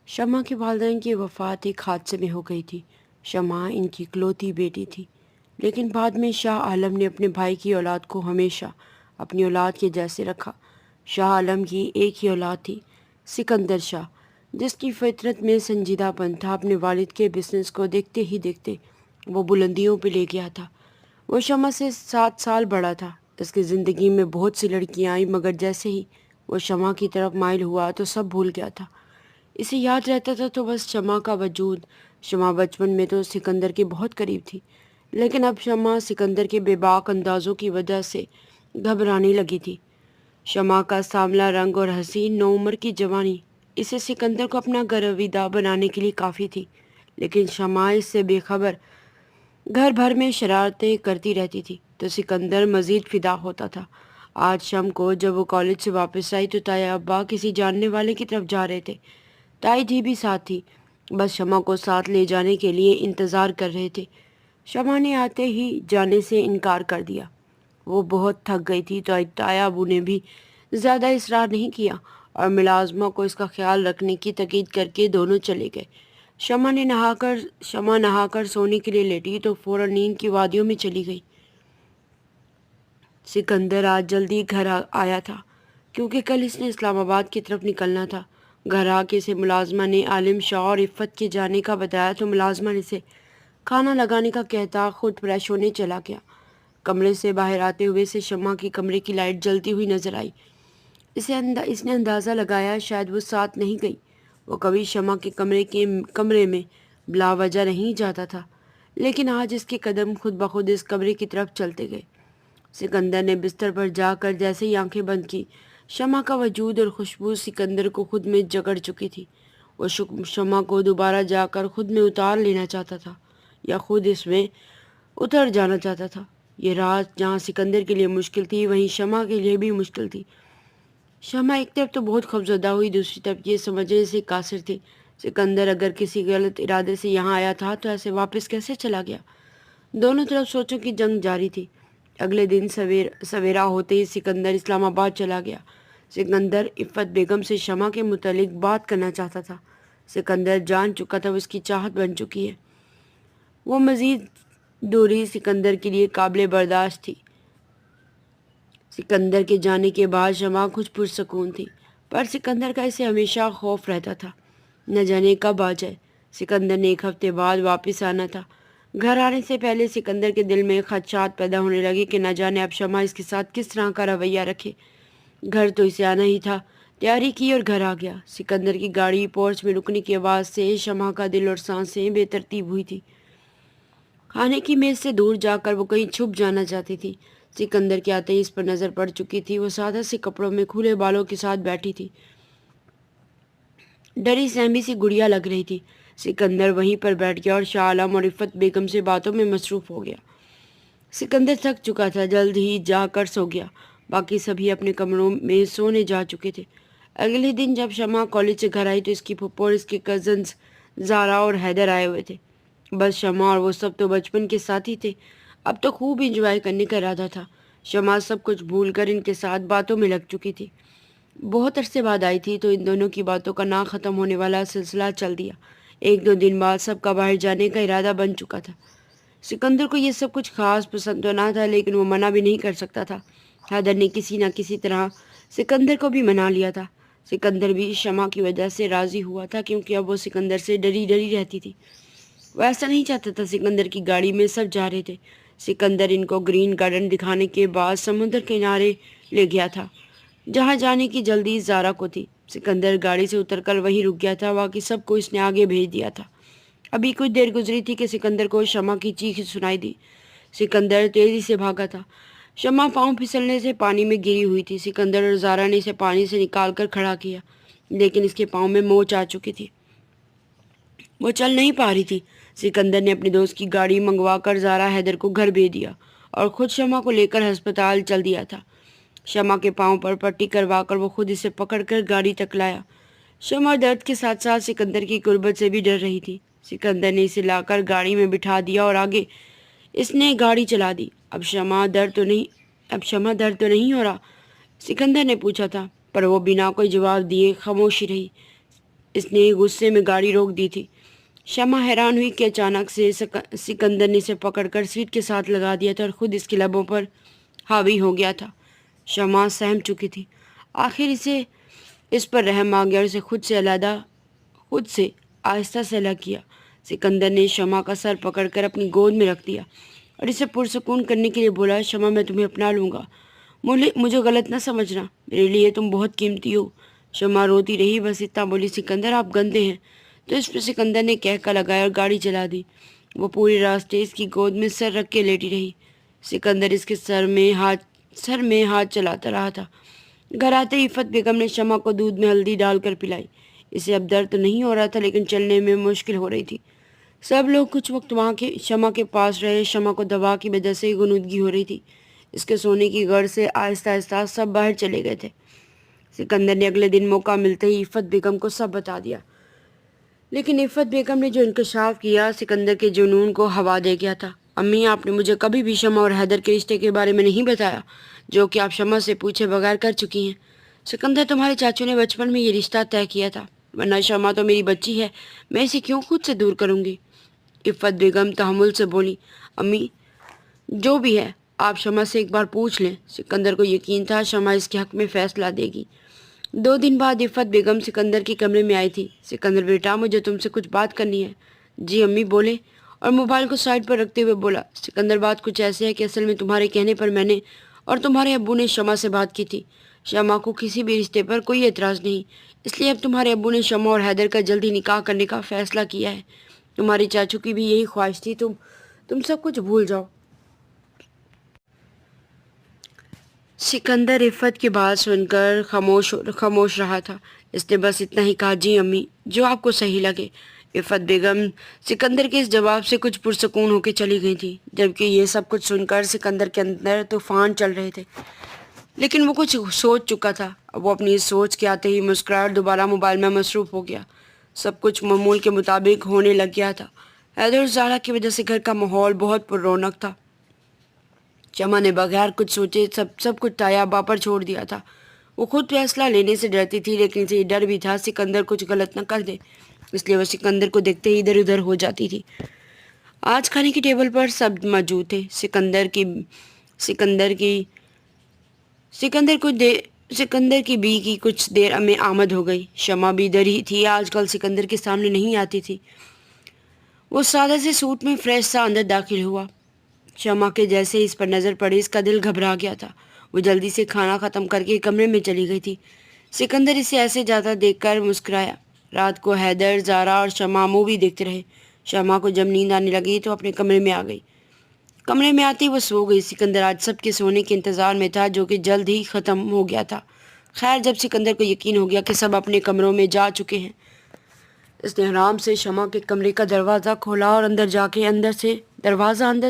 شمع کے والدین کی وفات ایک حادثے میں ہو گئی تھی۔ شمع ان کی اکلوتی بیٹی تھی، لیکن بعد میں شاہ عالم نے اپنے بھائی کی اولاد کو ہمیشہ اپنی اولاد کے جیسے رکھا۔ شاہ عالم کی ایک ہی اولاد تھی، سکندر شاہ، جس کی فطرت میں سنجیدہ پن تھا۔ اپنے والد کے بزنس کو دیکھتے ہی دیکھتے وہ بلندیوں پہ لے گیا تھا۔ وہ شمع سے 7 سال بڑا تھا۔ اس کی زندگی میں بہت سی لڑکیاں آئیں، مگر جیسے ہی وہ شمع کی طرف مائل ہوا تو سب بھول گیا تھا۔ اسے یاد رہتا تھا تو بس شمع کا وجود۔ شمع بچپن میں تو سکندر کے بہت قریب تھی، لیکن اب شمع سکندر کے بے باک اندازوں کی وجہ سے گھبرانے لگی تھی۔ شمع کا سانولا رنگ اور حسین نوعمر کی جوانی اسے سکندر کو اپنا گرویدہ بنانے کے لیے کافی تھی، لیکن شمع اس سے بے خبر گھر بھر میں شرارتیں کرتی رہتی تھی تو سکندر مزید فدا ہوتا تھا۔ آج شام کو جب وہ کالج سے واپس آئی تو تایا ابا کسی جاننے والے کی طرف جا رہے تھے۔ تائی جی بھی ساتھ تھی، بس شمع کو ساتھ لے جانے کے لیے انتظار کر رہے تھے۔ شمع نے آتے ہی جانے سے انکار کر دیا۔ وہ بہت تھک گئی تھی تو تایا ابو نے بھی زیادہ اصرار نہیں کیا اور ملازمہ کو اس کا خیال رکھنے کی تاکید کر کے دونوں چلے گئے۔ شمع نہا کر سونے کے لیے لیٹی تو فوراً نیند کی وادیوں میں چلی گئی۔ سکندر آج جلدی گھر آیا تھا کیونکہ کل اس نے اسلام آباد کی طرف نکلنا تھا۔ گھر آ کے اسے ملازمہ نے عالم شاہ اور عفت کے جانے کا بتایا تو ملازمہ نے اسے کھانا لگانے کا کہتا خود فریش ہونے چلا گیا۔ کمرے سے باہر آتے ہوئے سے شمع کی کمرے کی لائٹ جلتی ہوئی نظر آئی۔ اس نے اندازہ لگایا شاید وہ ساتھ نہیں گئی۔ وہ کبھی شمع کے کمرے میں بلا وجہ نہیں جاتا تھا، لیکن آج اس کے قدم خود بخود اس کمرے کی طرف چلتے گئے۔ سکندر نے بستر پر جا کر جیسے ہی آنکھیں بند کی، شمع کا وجود اور خوشبو سکندر کو خود میں جکڑ چکی تھی۔ وہ شمع کو دوبارہ جا کر خود میں اتار لینا چاہتا تھا یا خود اس میں اتر جانا چاہتا تھا۔ یہ رات جہاں سکندر کے لیے مشکل تھی وہیں شمع کے لیے بھی مشکل تھی۔ شمع ایک طرف تو بہت خوفزدہ ہوئی، دوسری طرف یہ سمجھنے سے قاصر تھی سکندر اگر کسی غلط ارادے سے یہاں آیا تھا تو ایسے واپس کیسے چلا گیا۔ دونوں طرف سوچوں کی جنگ جاری تھی۔ اگلے دن سویرا ہوتے ہی سکندر اسلام آباد چلا گیا۔ سکندر عفت بیگم سے شمع کے متعلق بات کرنا چاہتا تھا۔ سکندر جان چکا تھا وہ اس کی چاہت بن چکی ہے۔ وہ مزید دوری سکندر کے لیے قابل برداشت تھی۔ سکندر کے جانے کے بعد شمع کچھ پرسکون تھی، پر سکندر کا اسے ہمیشہ خوف رہتا تھا نہ جانے کب آ جائے۔ سکندر نے 1 ہفتے بعد واپس آنا تھا۔ گھر آنے سے پہلے سکندر کے دل میں خدشات پیدا ہونے لگے کہ نہ جانے اب شمع اس کے ساتھ کس طرح کا رویہ رکھے۔ گھر تو اسے آنا ہی تھا، تیاری کی اور گھر آ گیا۔ سکندر کی گاڑی پورچ میں رکنے کی آواز سے شمع کا دل اور سانسیں بے ترتیب ہوئی تھی۔ کھانے کی میز سے دور جا کر وہ کہیں چھپ جانا چاہتی تھی۔ سکندر کے آتے ہی اس پر نظر پڑ چکی تھی۔ وہ سادہ سے کپڑوں میں کھلے بالوں کے ساتھ بیٹھی تھی، ڈری سہمی سی گڑیا لگ رہی تھی۔ سکندر وہیں پر بیٹھ گیا اور شاہ عالم اور عفت بیگم سے باتوں میں مصروف ہو گیا۔ سکندر تھک چکا تھا، جلد ہی جا کر سو گیا۔ باقی سبھی اپنے کمروں میں سونے جا چکے تھے۔ اگلے دن جب شمع کالج سے گھر آئی تو اس کی پھپھو اور اس کے کزنز زارا اور حیدر آئے ہوئے تھے۔ بس شمع اور وہ سب تو بچپن کے ساتھی تھے، اب تو خوب انجوائے کرنے کا ارادہ تھا۔ شمع سب کچھ بھول کر ان کے ساتھ باتوں میں لگ چکی تھی۔ بہت عرصے بعد آئی تھی تو ان دونوں کی باتوں کا نہ ختم ہونے والا سلسلہ چل دیا۔ 1-2 دن بعد سب کا باہر جانے کا ارادہ بن چکا تھا۔ سکندر کو یہ سب کچھ خاص پسند تو نہ تھا، لیکن وہ منع بھی نہیں کر سکتا تھا۔ حیدر نے کسی نہ کسی طرح سکندر کو بھی منا لیا تھا۔ سکندر بھی شمع کی وجہ سے راضی ہوا تھا کیونکہ اب وہ سکندر سے ڈری ڈری رہتی تھی۔ وہ ایسا نہیں چاہتا تھا۔ سکندر کی گاڑی میں سب جا رہے تھے۔ سکندر ان کو گرین گارڈن دکھانے کے بعد سمندر کنارے لے گیا تھا جہاں جانے کی جلدی زارا کو تھی۔ سکندر گاڑی سے اتر کر وہیں رک گیا تھا، باقی سب کو اس نے آگے بھیج دیا تھا۔ ابھی کچھ دیر گزری تھی کہ سکندر کو شمع کی چیخ سنائی دی۔ سکندر تیزی سے بھاگا تھا۔ شمع پاؤں پھسلنے سے پانی میں گری ہوئی تھی۔ سکندر اور زارا نے اسے پانی سے نکال کر کھڑا کیا، لیکن اس کے پاؤں میں موچ آ چکی تھی، وہ چل نہیں پا رہی تھی۔ سکندر نے اپنے دوست کی گاڑی منگوا کر زارا حیدر کو گھر بھیج دیا اور خود شمع کو لے کر ہسپتال چل دیا تھا۔ شمع کے پاؤں پر پٹی کروا کر وہ خود اسے پکڑ کر گاڑی تک لایا۔ شمع درد کے ساتھ ساتھ سکندر کی غربت سے بھی ڈر رہی تھی۔ سکندر نے اسے لا کر گاڑی میں بٹھا دیا اور آگے اس نے گاڑی چلا دی۔ اب شمع درد تو نہیں ہو رہا؟ سکندر نے پوچھا تھا، پر وہ بنا کوئی جواب دیے خاموشی رہی۔ اس نے غصے میں گاڑی روک دی تھی۔ شمع حیران ہوئی کہ اچانک سے سکندر نے اسے پکڑ کر سیٹ کے ساتھ لگا دیا تھا اور خود اس کے لبوں پر حاوی ہو گیا تھا۔ شمع سہم چکی تھی۔ آخر اس پر رحم آ گیا اور اسے خود سے آہستہ سے الگ کیا۔ سکندر نے شمع کا سر پکڑ کر اپنی گود میں رکھ دیا اور اسے پرسکون کرنے کے لیے بولا، شمع میں تمہیں اپنا لوں گا، مجھے غلط نہ سمجھنا، میرے لیے تم بہت قیمتی ہو۔ شمع روتی رہی، بس اتنا بولی، سکندر آپ گندے ہیں۔ تو اس پہ سکندر نے کہکا لگایا اور گاڑی چلا دی۔ وہ پورے راستے اس کی گود میں سر رکھ کے لیٹی رہی۔ سکندر اس کے سر میں ہاتھ چلاتا رہا تھا۔ گھر آتے ہی عفت بیگم نے شمع کو دودھ میں ہلدی ڈال کر پلائی۔ اسے اب درد تو نہیں ہو رہا تھا لیکن چلنے میں مشکل ہو رہی تھی۔ سب لوگ کچھ وقت وہاں کے شمع کے پاس رہے۔ شمع کو دوا کی وجہ سے غنودگی ہو رہی تھی۔ اس کے سونے کی گڑھ سے آہستہ آہستہ سب باہر چلے گئے تھے۔ سکندر نے اگلے دن موقع ملتے ہی عفت بیگم کو سب بتا دیا، لیکن عفت بیگم نے جو انکشاف کیا سکندر کے جنون کو ہوا دے گیا تھا۔ امی، آپ نے مجھے کبھی بھی شمع اور حیدر کے رشتے کے بارے میں نہیں بتایا، جو کہ آپ شمع سے پوچھے بغیر کر چکی ہیں۔ سکندر، تمہارے چاچو نے بچپن میں یہ رشتہ طے کیا تھا، ورنہ شمع تو میری بچی ہے، میں اسے کیوں خود سے دور کروں گی؟ عفت بیگم تحمل سے بولی، امی جو بھی ہے آپ شمع سے ایک بار پوچھ لیں۔ سکندر کو یقین تھا شمع اس کے حق میں فیصلہ دے گی۔ 2 دن بعد عفت بیگم سکندر کے کمرے میں آئی تھی۔ سکندر بیٹا، مجھے تم سے کچھ بات کرنی ہے۔ جی امی بولے، اور موبائل کو سائڈ پر رکھتے ہوئے بولا، سکندر بات کچھ ایسے ہے کہ اصل میں تمہارے کہنے پر میں نے اور تمہارے ابو نے شمع سے بات کی تھی۔ شمع کو کسی بھی رشتے پر کوئی اعتراض نہیں، اس لیے اب تمہارے ابو نے شمع اور حیدر کا جلدی نکاح کرنے کا فیصلہ کیا ہے۔ تمہارے چاچو کی بھی یہی خواہش تھی، تم سب کچھ بھول جاؤ۔ سکندر عفت کی بات سن کر خاموش رہا تھا۔ اس نے بس اتنا ہی کہا، جی امی، جو آپ کو صحیح لگے۔ عفت بیگم سکندر کے اس جواب سے کچھ پرسکون ہو کے چلی گئی تھی، جبکہ یہ سب کچھ سن کر سکندر کے اندر طوفان چل رہے تھے، لیکن وہ کچھ سوچ چکا تھا۔ اب وہ اپنی سوچ کے آتے ہی مسکرایا اور دوبارہ موبائل میں مصروف ہو گیا۔ سب کچھ معمول کے مطابق ہونے لگ گیا تھا۔ حیدر اور زارا کی وجہ سے گھر کا ماحول بہت پر رونق تھا۔ شمع نے بغیر کچھ سوچے سب کچھ تایا باپر چھوڑ دیا تھا۔ وہ خود فیصلہ لینے سے ڈرتی تھی، لیکن اسے یہ ڈر بھی تھا سکندر کچھ غلط نہ کر دے، اس لیے وہ سکندر کو دیکھتے ہی ادھر ادھر ہو جاتی تھی۔ آج کھانے کی ٹیبل پر سب موجود تھے۔ سکندر کی بی کی کچھ دیر میں آمد ہو گئی۔ شمع بھی ادھر ہی تھی، آج کل سکندر کے سامنے نہیں آتی تھی۔ وہ سادہ سے سوٹ میں فریش سا اندر داخل ہوا۔ شمع کے جیسے اس پر نظر پڑی اس کا دل گھبرا گیا تھا۔ وہ جلدی سے کھانا ختم کر کے کمرے میں چلی گئی تھی۔ سکندر اسے ایسے جاتا دیکھ کر مسکرایا۔ رات کو حیدر، زارا اور شمع مووی دیکھتے رہے۔ شمع کو جب نیند آنے لگی تو اپنے کمرے میں آ گئی۔ کمرے میں آتے ہی وہ سو گئی۔ سکندر آج سب کے سونے کے انتظار میں تھا، جو کہ جلد ہی ختم ہو گیا تھا۔ خیر، جب سکندر کو یقین ہو گیا کہ سب اپنے کمروں میں جا چکے ہیں، اس نے آرام سے شمع کے کمرے کا دروازہ کھولا اور اندر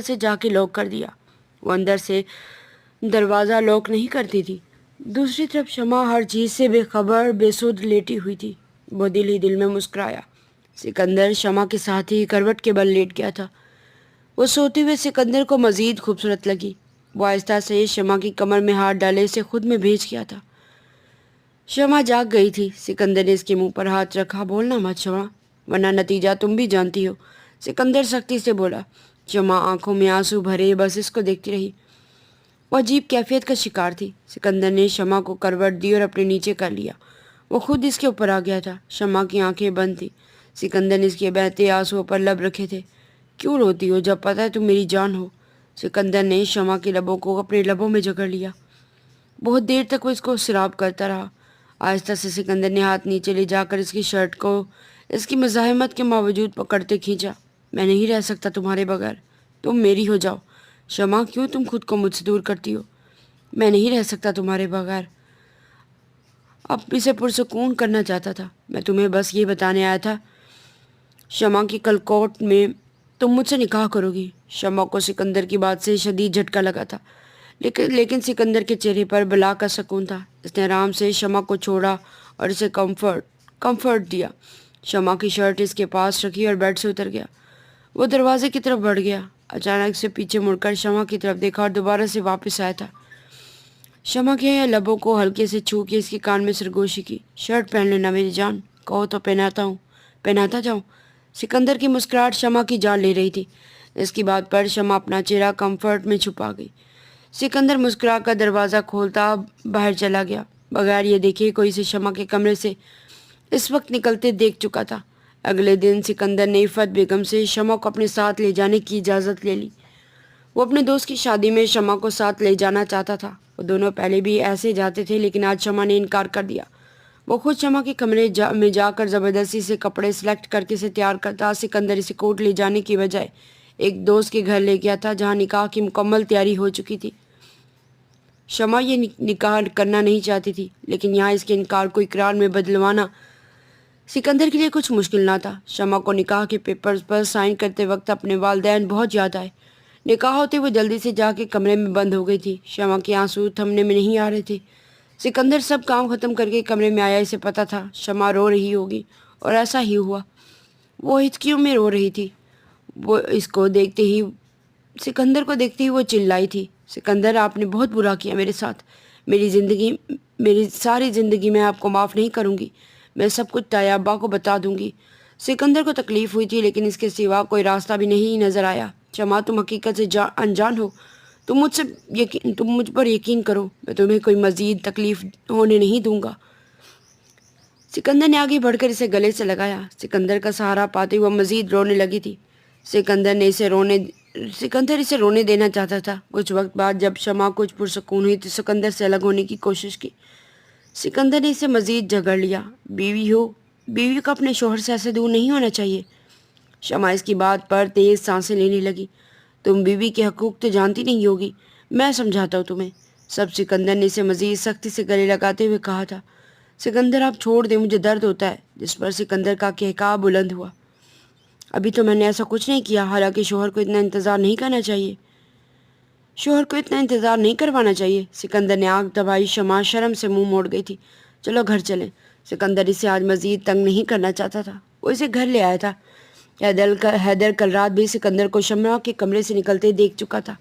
سے جا کے لاک کر دیا۔ وہ اندر سے دروازہ لاک نہیں کرتی تھی۔ دوسری طرف شمع ہر چیز سے بے خبر بے سود لیٹی ہوئی تھی۔ وہ دل ہی دل میں مسکرایا۔ سکندر شمع کے ساتھ ہی کروٹ کے بل لیٹ گیا تھا۔ وہ سوتے ہوئے سکندر کو مزید خوبصورت لگی۔ وہ آہستہ سے شمع کی کمر میں ہاتھ ڈالے اسے خود میں بھیج گیا تھا۔ شمع جاگ گئی تھی۔ سکندر نے اس کے منہ پر ہاتھ رکھا، بولنا مت شمع، ورنہ نتیجہ تم بھی جانتی ہو۔ سکندر سختی سے بولا۔ شمع آنکھوں میں آنسو بھرے بس اس کو دیکھتی رہی۔ وہ عجیب کیفیت کا شکار تھی۔ سکندر نے شمع کو کروٹ دی اور اپنے نیچے کر لیا۔ وہ خود اس کے اوپر آ گیا تھا۔ شمع کی آنکھیں بند تھیں۔ سکندر نے اس کے بہتے آنسوؤں پر لب رکھے تھے۔ کیوں روتی ہو جب پتہ ہے تم میری جان ہو؟ سکندر نے شمع کے لبوں کو اپنے لبوں میں جکڑ لیا۔ بہت دیر تک وہ اس کو سراب کرتا رہا۔ آہستہ سے سکندر نے ہاتھ نیچے لے جا کر اس کی شرٹ کو اس کی مزاحمت کے باوجود پکڑتے کھینچا۔ میں نہیں رہ سکتا تمہارے بغیر، تم میری ہو جاؤ۔ شمع، کیوں تم خود کو مجھ سے دور کرتی ہو؟ میں نہیں رہ سکتا تمہارے بغیر۔ اب اسے پرسکون کرنا چاہتا تھا۔ میں تمہیں بس یہ بتانے آیا تھا شمع کی کل کورٹ میں تم مجھ سے نکاح کرو گی۔ شمع کو سکندر کی بات سے شدید جھٹکا لگا تھا، لیکن سکندر کے چہرے پر بلا کا سکون تھا۔ اس نے آرام سے شمع کو چھوڑا اور اسے کمفرٹ دیا۔ شمع کی شرٹ اس کے پاس رکھی اور بیڈ سے اتر گیا۔ وہ دروازے کی طرف بڑھ گیا۔ اچانک سے پیچھے مڑ کر شمع کی طرف دیکھا اور دوبارہ سے واپس آیا تھا۔ شمع کے لبوں کو ہلکے سے چھو کے اس کے کان میں سرگوشی کی۔ شرٹ پہن لینا میری جان، کہو تو پہناتا جاؤں۔ سکندر کی مسکراہٹ شمع کی جان لے رہی تھی۔ اس کی بات پر شمع اپنا چہرہ کمفرٹ میں چھپا گئی۔ سکندر مسکرا کر دروازہ کھولتا باہر چلا گیا، بغیر یہ دیکھے کوئی اسے شمع کے کمرے سے اس وقت نکلتے دیکھ چکا تھا۔ اگلے دن سکندر نے عفت بیگم سے شمع کو اپنے ساتھ لے جانے کی اجازت لے لی۔ وہ اپنے دوست کی شادی میں شمع کو ساتھ لے جانا چاہتا تھا۔ وہ دونوں پہلے بھی ایسے جاتے تھے، لیکن آج شمع نے انکار کر دیا۔ وہ خود شمع کے کمرے میں جا کر زبردستی سے کپڑے سلیکٹ کر کے اسے تیار کرتا۔ سکندر اسے کوٹ لے جانے کی بجائے ایک دوست کے گھر لے گیا تھا، جہاں نکاح کی مکمل تیاری ہو چکی تھی۔ شمع یہ نکاح کرنا نہیں چاہتی تھی، لیکن یہاں اس کے انکار کو اقرار میں بدلوانا سکندر کے لیے کچھ مشکل نہ تھا۔ شمع کو نکاح کے پیپرز پر سائن کرتے وقت اپنے والدین بہت یاد آئے۔ نکاح ہوتے وہ جلدی سے جا کے کمرے میں بند ہو گئی تھی۔ شمع کے آنسو تھمنے میں نہیں آ رہے تھے۔ سکندر سب کام ختم کر کے کمرے میں آیا۔ اسے پتا تھا شمع رو رہی ہوگی، اور ایسا ہی ہوا۔ وہ ہچکیوں میں رو رہی تھی۔ وہ سکندر کو دیکھتے ہی وہ چلائی تھی، سکندر آپ نے بہت برا کیا میرے ساتھ۔ میری ساری زندگی میں آپ کو معاف نہیں کروں گی۔ میں سب کچھ تایا ابا کو بتا دوں گی۔ سکندر کو تکلیف ہوئی تھی، لیکن اس کے سوا کوئی راستہ بھی نہیں نظر آیا۔ شمع تم حقیقت سے انجان ہو، تم مجھ پر یقین کرو، میں تمہیں کوئی مزید تکلیف ہونے نہیں دوں گا۔ سکندر نے آگے بڑھ کر اسے گلے سے لگایا۔ سکندر کا سہارا پاتے ہوئے مزید رونے لگی تھی۔ سکندر اسے رونے دینا چاہتا تھا۔ کچھ وقت بعد جب شمع کچھ پرسکون ہوئی تو سکندر سے الگ ہونے کی کوشش کی۔ سکندر نے اسے مزید جھگڑ لیا۔ بیوی کو اپنے شوہر سے ایسے دور نہیں ہونا چاہیے۔ شمع اس کی بات پر تیز سانسیں لینے لگی۔ تم بیوی کے حقوق تو جانتی نہیں ہوگی، میں سمجھاتا ہوں تمہیں سب۔ سکندر نے اسے مزید سختی سے گلے لگاتے ہوئے کہا تھا۔ سکندر آپ چھوڑ دیں، مجھے درد ہوتا ہے۔ جس پر سکندر کا قہقہا بلند ہوا۔ ابھی تو میں نے ایسا کچھ نہیں کیا، حالانکہ شوہر کو اتنا انتظار نہیں کروانا چاہیے۔ سکندر نے آنکھ دبائی۔ شمع شرم سے منہ موڑ گئی تھی۔ چلو گھر چلیں۔ سکندر اسے آج مزید تنگ نہیں کرنا چاہتا تھا۔ وہ اسے گھر لے آیا تھا۔ حیدر کل رات بھی سکندر کو شمع کے کمرے سے نکلتے دیکھ چکا تھا۔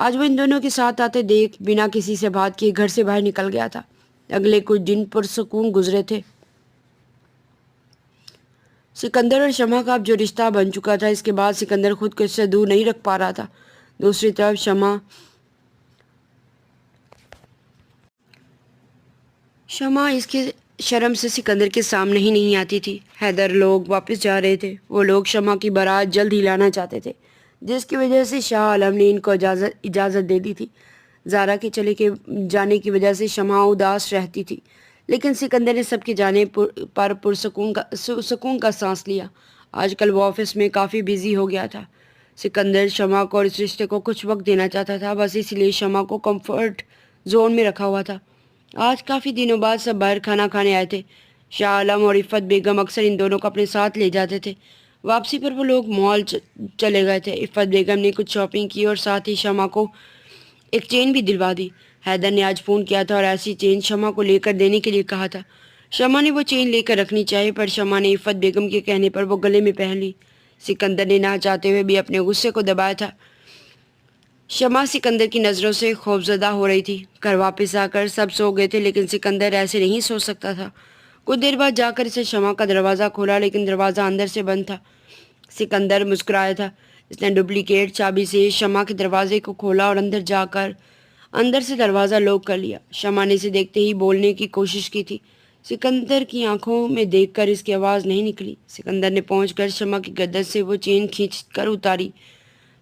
آج وہ ان دونوں کے ساتھ آتے دیکھ بنا کسی سے بات کیے گھر سے باہر نکل گیا تھا۔ اگلے کچھ دن پرسکون گزرے تھے۔ سکندر اور شمع کا اب جو رشتہ بن چکا تھا، اس کے بعد سکندر خود کو اس سے دور نہیں رکھ پا رہا تھا۔ دوسری طرف شمع اس کے شرم سے سکندر کے سامنے ہی نہیں آتی تھی۔ حیدر لوگ واپس جا رہے تھے۔ وہ لوگ شمع کی بارات جلد ہی لانا چاہتے تھے، جس کی وجہ سے شاہ عالم نے ان کو اجازت دے دی تھی۔ زارا کے جانے کی وجہ سے شمع اداس رہتی تھی، لیکن سکندر نے سب کے جانے پر سکون کا سانس لیا۔ آج کل وہ آفس میں کافی بیزی ہو گیا تھا۔ سکندر شمع کو اور اس رشتے کو کچھ وقت دینا چاہتا تھا، بس اس لیے شمع کو کمفرٹ زون میں رکھا ہوا تھا۔ آج کافی دنوں بعد سب باہر کھانا کھانے آئے تھے۔ شاہ عالم اور عفت بیگم اکثر ان دونوں کو اپنے ساتھ لے جاتے تھے۔ واپسی پر وہ لوگ مال چلے گئے تھے۔ عفت بیگم نے کچھ شاپنگ کی اور ساتھ ہی شمع کو ایک چین بھی دلوا دی۔ حیدر نے آج فون کیا تھا اور ایسی چین شمع کو لے کر دینے کے لیے کہا تھا۔ شمع نے وہ چین لے کر رکھنی چاہیے، پر شمع نے عفت بیگم کے کہنے پر وہ گلے میں پہن لی۔ سکندر نے نہ چاہتے ہوئے بھی اپنے غصے کو دبایا تھا۔ شمع سکندر کی نظروں سے خوفزدہ ہو رہی تھی۔ گھر واپس آ کر سب سو گئے تھے، لیکن سکندر ایسے نہیں سو سکتا تھا۔ کچھ دیر بعد جا کر اسے شمع کا دروازہ کھولا، لیکن دروازہ اندر سے بند تھا۔ سکندر مسکرایا تھا۔ اس نے ڈپلیکیٹ چابی سے شمع کے دروازے کو کھولا اور اندر سے دروازہ لاک کر لیا۔ شمع نے اسے دیکھتے ہی بولنے کی کوشش کی تھی۔ سکندر کی آنکھوں میں دیکھ کر اس کی آواز نہیں نکلی۔ سکندر نے پہنچ کر شمع کی گردن سے وہ چین کھینچ کر اتاری۔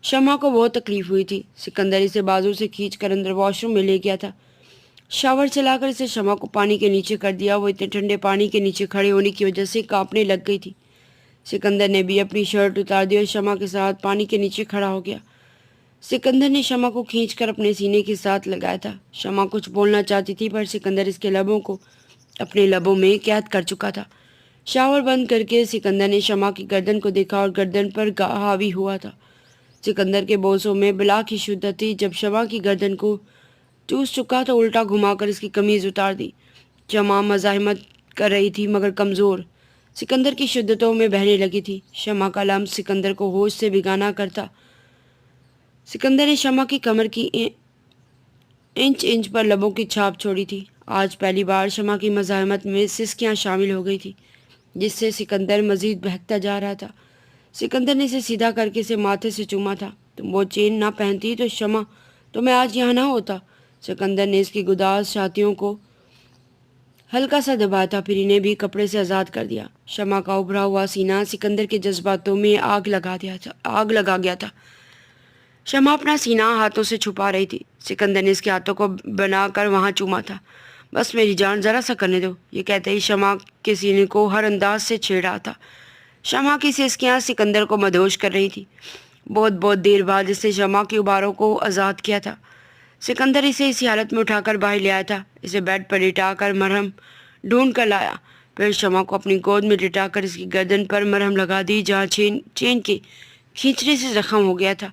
شمع کو بہت تکلیف ہوئی تھی۔ سکندر اسے بازو سے کھینچ کر اندر واش روم میں لے گیا تھا۔ شاور چلا کر اسے شمع کو پانی کے نیچے کر دیا۔ وہ اتنے ٹھنڈے پانی کے نیچے کھڑے ہونے کی وجہ سے کانپنے لگ گئی تھی۔ سکندر نے بھی اپنی شرٹ اتار دی اور شمع کے ساتھ پانی کے نیچے کھڑا ہو گیا۔ سکندر نے شمع کو کھینچ کر اپنے سینے کے ساتھ لگایا تھا۔ شمع کچھ بولنا چاہتی تھی، پر سکندر اس کے لبوں کو اپنے لبوں میں قید کر چکا تھا۔ شاور بند کر کے سکندر نے شمع کی گردن کو دیکھا اور گردن پر حاوی ہوا تھا۔ سکندر کے بوسوں میں بلا کی شدت تھی۔ جب شمع کی گردن کو چوس چکا تو الٹا گھما کر اس کی قمیض اتار دی۔ شمع مزاحمت کر رہی تھی، مگر کمزور، سکندر کی شدتوں میں بہنے لگی تھی۔ شمع کا لمس سکندر کو ہوش سے بگانا کرتا۔ سکندر نے شمع کی کمر کی انچ پر لبوں کی چھاپ چھوڑی تھی۔ آج پہلی بار شمع کی مزاحمت میں سسکیاں شامل ہو گئی تھی۔ جس سے سکندر مزید بہکتا جا رہا تھا۔ سکندر نے اسے سیدھا کر کے اسے ماتھے سے چوما تھا۔ تم وہ چین نہ پہنتی تو شمع تو میں آج یہاں نہ ہوتا۔ سکندر نے اس کی گداز چھاتیوں کو ہلکا سا دبایا تھا، پھر انہیں بھی کپڑے سے آزاد کر دیا۔ شمع کا ابھرا ہوا سینہ سکندر کے جذباتوں میں آگ لگا گیا تھا۔ شمع اپنا سینہ ہاتھوں سے چھپا رہی تھی۔ سکندر نے اس کے ہاتھوں کو بنا کر وہاں چوما تھا۔ بس میری جان ذرا سا کرنے دو، یہ کہتے ہی شمع کے سینے کو ہر انداز سے چھیڑ رہا تھا۔ شمع کی سسکیاں سکندر کو مدہوش کر رہی تھی۔ بہت دیر بعد اس نے شمع کے غباروں کو آزاد کیا تھا۔ سکندر اسے اسی حالت میں اٹھا کر باہر لے آیا تھا۔ اسے بیڈ پر لٹا کر مرہم ڈھونڈ کر لایا، پھر شمع کو اپنی گود میں لٹا کر اس کی گردن پر مرہم لگا دی جہاں چین کے کھینچنے سے زخم ہو گیا تھا۔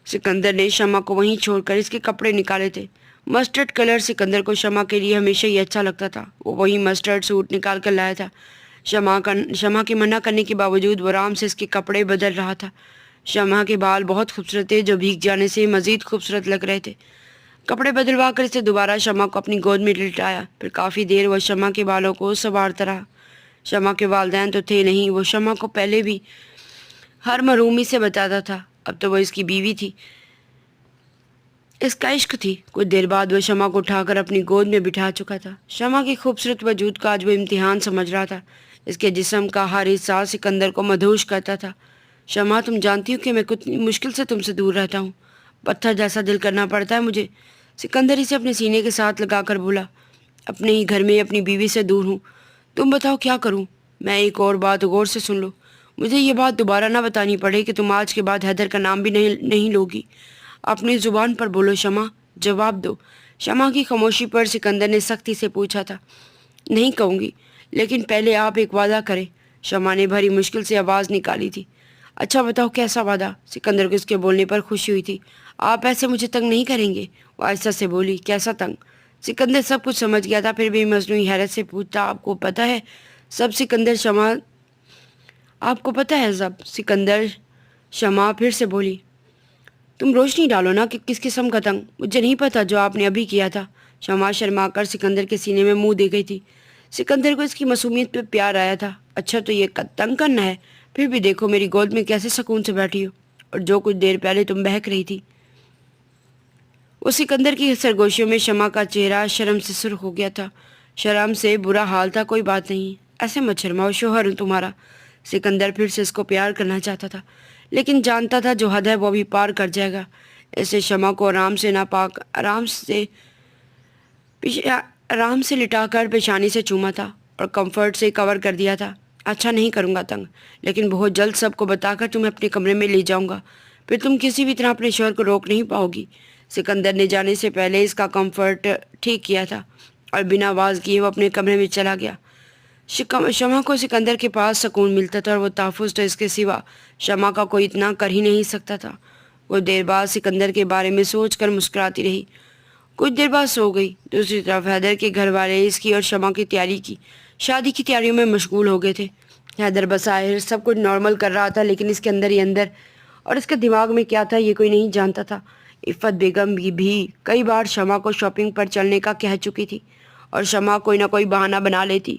سکندر نے شمع کو وہیں چھوڑ کر اس کے کپڑے نکالے تھے۔ مسٹرڈ کلر سکندر کو شمع کے لیے ہمیشہ ہی اچھا لگتا تھا۔ وہ وہی مسٹرڈ سوٹ نکال کر لایا تھا۔ شمع کے منع کرنے کے باوجود وہ آرام سے اس کے کپڑے بدل رہا تھا۔ شمع کے بال بہت خوبصورت تھے جو بھیگ جانے سے مزید خوبصورت لگ رہے تھے۔ کپڑے بدلوا کر اسے دوبارہ شمع کو اپنی گود میں لٹایا، پھر کافی دیر وہ شمع کے بالوں کو سنوارتا رہا۔ شمع کے والدین تو تھے نہیں، وہ شمع کو پہلے بھی ہر محرومی سے بتاتا تھا، اب تو وہ اس کی بیوی تھی، اس کا عشق تھی۔ کچھ دیر بعد وہ شمع کو اٹھا کر اپنی گود میں بٹھا چکا تھا۔ شمع کی خوبصورت وجود کا آج وہ امتحان سمجھ رہا تھا۔ اس کے جسم کا ہر حصہ سکندر کو مدہوش کرتا تھا۔ شمع، تم جانتی ہو کہ میں کتنی مشکل سے تم سے دور رہتا ہوں، پتھر جیسا دل کرنا پڑتا ہے مجھے۔ سکندر اسے اپنے سینے کے ساتھ لگا کر بولا، اپنے ہی گھر میں اپنی بیوی سے دور ہوں، تم بتاؤ کیا کروں؟ میں ایک اور بات غور سے سن لو، مجھے یہ بات دوبارہ نہ بتانی پڑے کہ تم آج کے بعد حیدر کا نام بھی نہیں لوگی۔ اپنی زبان پر بولو شمع، جواب دو۔ شمع کی خاموشی پر سکندر نے سختی سے پوچھا تھا۔ نہیں کہوں گی، لیکن پہلے آپ ایک وعدہ کریں۔ شمع نے بھری مشکل سے آواز نکالی تھی۔ اچھا بتاؤ کیسا وعدہ؟ سکندر کو اس کے بولنے پر خوشی ہوئی تھی۔ آپ ایسے مجھے تنگ نہیں کریں گے؟ وہ آہستہ سے بولی۔ کیسا تنگ؟ سکندر سب کچھ سمجھ گیا تھا، پھر بھی مصنوعی حیرت سے پوچھتا، آپ کو پتہ ہے سب؟ سکندر شمع آپ کو پتہ ہے سب؟ سکندر شمع پھر سے بولی۔ تم روشنی ڈالو نا کہ کس قسم کا تنگ؟ مجھے نہیں پتا جو آپ نے ابھی کیا تھا۔ شمع شرما کر سکندر کے سینے میں منہ دے گئی تھی۔ سکندر کو اس کی معصومیت پہ پیار آیا تھا۔ اچھا تو یہ تنگ کرنا ہے؟ پھر بھی دیکھو میری گود میں کیسے سکون سے بیٹھی ہو، اور جو کچھ دیر پہلے تم بہک رہی تھی۔ وہ سکندر کی سرگوشیوں میں شمع کا چہرہ شرم سے سرخ ہو گیا تھا۔ شرم سے برا حال تھا، کوئی بات نہیں، ایسے مت شرماؤ، شوہر ہوں تمہارا۔ سکندر پھر سے اس کو پیار کرنا چاہتا تھا، لیکن جانتا تھا جو حد ہے وہ بھی پار کر جائے گا۔ اسے شمع کو آرام سے لٹا کر پیشانی سے چوما تھا اور کمفرٹ سے کور کر دیا تھا۔ اچھا نہیں کروں گا تنگ، لیکن بہت جلد سب کو بتا کر تمہیں اپنے کمرے میں لے جاؤں گا، پھر تم کسی بھی طرح اپنے شوہر کو روک نہیں پاؤ گی۔ سکندر نے جانے سے پہلے اس کا کمفرٹ ٹھیک کیا تھا اور بنا آواز کیے وہ اپنے کمرے میں چلا گیا۔ شمع کو سکندر کے پاس سکون ملتا تھا اور وہ تحفظ تو اس کے سوا شمع کا کوئی اتنا کر ہی نہیں سکتا تھا۔ وہ دیر بعد سکندر کے بارے میں سوچ کر مسکراتی رہی۔ کچھ دیر بعد سو گئی۔ دوسری طرف حیدر کے گھر والے اس کی اور شمع کی شادی کی تیاریوں میں مشغول ہو گئے تھے۔ حیدر بظاہر سب کچھ نارمل کر رہا تھا، لیکن اس کے اندر ہی اندر اور اس کے دماغ میں کیا تھا یہ کوئی نہیں جانتا تھا۔ عفت بیگم بھی کئی بار شمع کو شاپنگ پر چلنے کا کہہ چکی تھی اور شمع کوئی نہ کوئی بہانہ بنا لیتی۔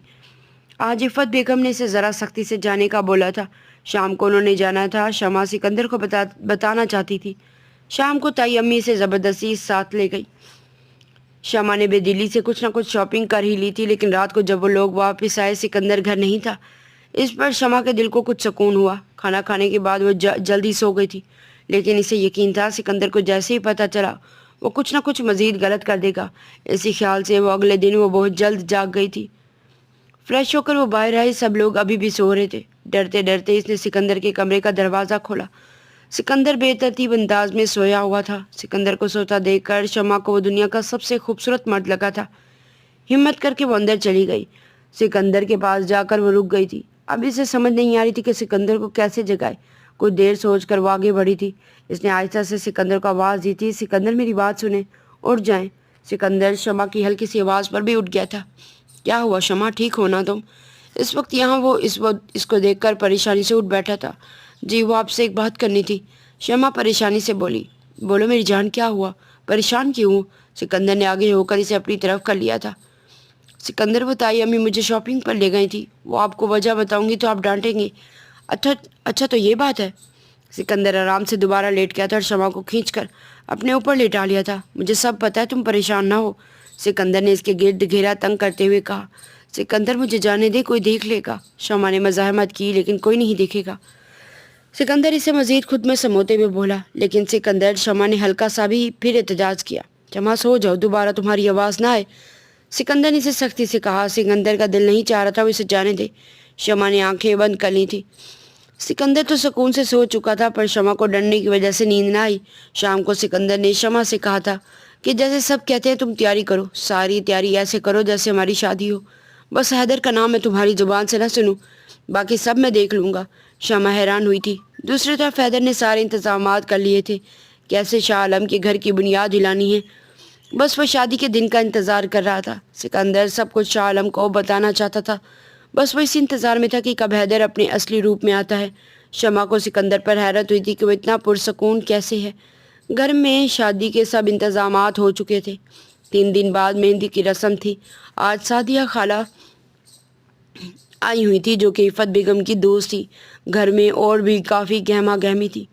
آج عفت بیگم نے اسے ذرا سختی سے جانے کا بولا تھا۔ شام کو انہوں نے جانا تھا۔ شمع سکندر کو بتانا چاہتی تھی۔ شام کو تائی امی سے زبردستی ساتھ لے گئی۔ شمع نے بے دلی سے کچھ نہ کچھ شاپنگ کر ہی لی تھی، لیکن رات کو جب وہ لوگ واپس آئے سکندر گھر نہیں تھا۔ اس پر شمع کے دل کو کچھ سکون ہوا۔ کھانا کھانے کے بعد وہ جلدی سو گئی تھی، لیکن اسے یقین تھا سکندر کو جیسے ہی پتہ چلا وہ کچھ نہ کچھ مزید غلط کر دے گا۔ اسی خیال سے وہ اگلے دن وہ بہت جلد جاگ گئی تھی۔ فریش ہو کر وہ باہر آئی، سب لوگ ابھی بھی سو رہے تھے۔ ڈرتے ڈرتے اس نے سکندر کے کمرے کا دروازہ کھولا۔ سکندر بے ترتیب انداز میں سویا ہوا تھا۔ سکندر کو سوتا دیکھ کر شمع کو وہ دنیا کا سب سے خوبصورت مرد لگا تھا۔ ہمت کر کے وہ اندر چلی گئی۔ سکندر کے پاس جا کر وہ رک گئی تھی۔ اب اسے سمجھ نہیں آ رہی تھی کہ سکندر کو کیسے جگائے۔ کچھ دیر سوچ کر وہ آگے بڑھی تھی۔ اس نے آہستہ سے سکندر کو آواز دی تھی، سکندر میری بات سنیں، اٹھ جائیں۔ سکندر شمع کی ہلکی سی آواز پر بھی اٹھ گیا تھا۔ کیا ہوا شمع، ٹھیک ہونا تم؟ اس وقت یہاں وہ اس کو دیکھ کر پریشانی سے اٹھ بیٹھا تھا۔ جی وہ آپ سے ایک بات کرنی تھی، شمع پریشانی سے بولی۔ بولو میری جان، کیا ہوا؟ پریشان کیوں ہوں؟ سکندر نے آگے ہو کر اسے اپنی طرف کر لیا تھا۔ سکندر بتائی امی مجھے شاپنگ پر لے گئی تھی، وہ آپ کو وجہ بتاؤں گی تو آپ ڈانٹیں گے۔ اچھا تو یہ بات ہے۔ سکندر آرام سے دوبارہ لیٹ گیا تھا اور شمع کو کھینچ کر اپنے اوپر لیٹا لیا تھا۔ مجھے سب پتہ ہے، تم پریشان نہ ہو، سکندر نے اس کے گرد گھیرا تنگ کرتے ہوئے کہا۔ سکندر مجھے جانے دے، کوئی دیکھ لے گا۔ شمع نے مزاحمت کی، لیکن کوئی نہیں دیکھے گا۔ سکندر اسے مزید خود میں سموتے ہوئے بولا، لیکن سکندر شمع نے ہلکا سا بھی پھر احتجاج کیا۔ شمع سو جاؤ، دوبارہ تمہاری آواز نہ آئے، سکندر نے اسے سختی سے کہا۔ سکندر کا دل نہیں چاہ رہا تھا وہ اسے جانے دے۔ شمع نے آنکھیں بند کر لی تھی۔ سکندر تو سکون سے سو چکا تھا، پر شمع کو ڈرنے کی وجہ سے نیند نہ آئی۔ شام کو سکندر نے شمع سے کہا تھا کہ جیسے سب کہتے ہیں تم تیاری کرو، ساری تیاری ایسے کرو جیسے ہماری شادی ہو، بس حیدر کا نام میں تمہاری زبان سے نہ سنوں، باقی سب میں دیکھ لوں گا۔ شمع حیران ہوئی تھی۔ دوسری طرف حیدر نے سارے انتظامات کر لیے تھے، کیسے شاہ عالم کے گھر کی بنیاد ہلانی ہے، بس وہ شادی کے دن کا انتظار کر رہا تھا۔ سکندر سب کچھ شاہ عالم کو بتانا چاہتا تھا، بس وہ اسی انتظار میں تھا کہ کب حیدر اپنے اصلی روپ میں آتا ہے۔ شمع کو سکندر پر حیرت ہوئی تھی کہ وہ اتنا پرسکون کیسے ہے۔ گھر میں شادی کے سب انتظامات ہو چکے تھے۔ 3 دن بعد مہندی کی رسم تھی۔ آج سعدیہ خالہ آئی ہوئی تھی، جو کہ عفت بیگم کی دوست تھی۔ گھر میں اور بھی کافی گہما گہمی تھی۔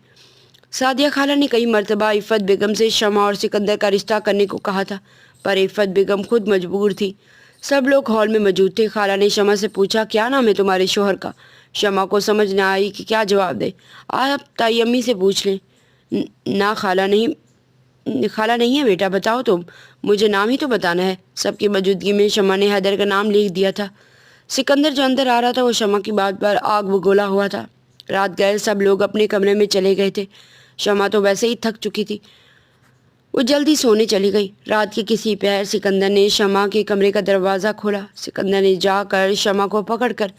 سعدیہ خالہ نے کئی مرتبہ عفت بیگم سے شمع اور سکندر کا رشتہ کرنے کو کہا تھا، پر عفت بیگم خود مجبور تھی۔ سب لوگ ہال میں موجود تھے۔ خالہ نے شمع سے پوچھا، کیا نام ہے تمہارے شوہر کا؟ شمع کو سمجھ نہ آئی کہ کیا جواب دے۔ آپ تائی امی سے پوچھ لیں۔ نہ خالہ نہیں ہے بیٹا، بتاؤ تم، مجھے نام ہی تو بتانا ہے۔ سب کی موجودگی میں شمع نے حیدر کا نام لکھ دیا تھا۔ سکندر جو اندر آ رہا تھا وہ شمع کی بات پر آگ بگولا ہوا تھا۔ رات گئے سب لوگ اپنے کمرے میں چلے گئے تھے۔ شمع تو ویسے ہی تھک چکی تھی، وہ جلدی سونے چلی گئی۔ رات کے کسی پہر سکندر نے شمع کے کمرے کا دروازہ کھولا۔ سکندر نے جا کر شمع کو پکڑ کر